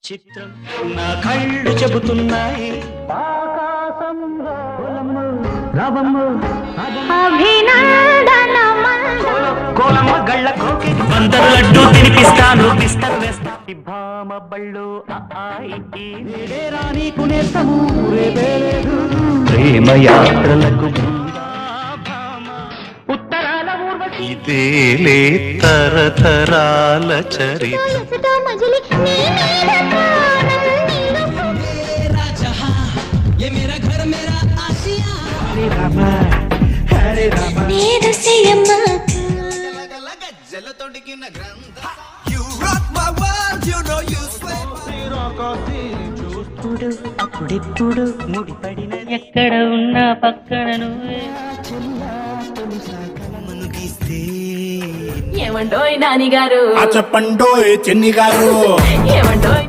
చిత్రం నా కళ్ళు చెబుతున్నాయి ఆకాశంలో కోలమ్మ గళ్ళ కోకి బందరు లడ్డు తినిపిస్తాను బిస్తర్ వేస్తా భామ బళ్ళు నీకు నేస్తము ప్రేమ యాత్రలకు ఉత్తరాల ఇదేలే తరతరాల చరిత్ర అప్పుడెప్పుడు ముడిపడిన ఎక్కడ ఉన్నా పక్కన నువ్వే ఏమండోయ్ నాని గారు చెప్పండోయ్ చెన్ని గారు ఏమండోయ్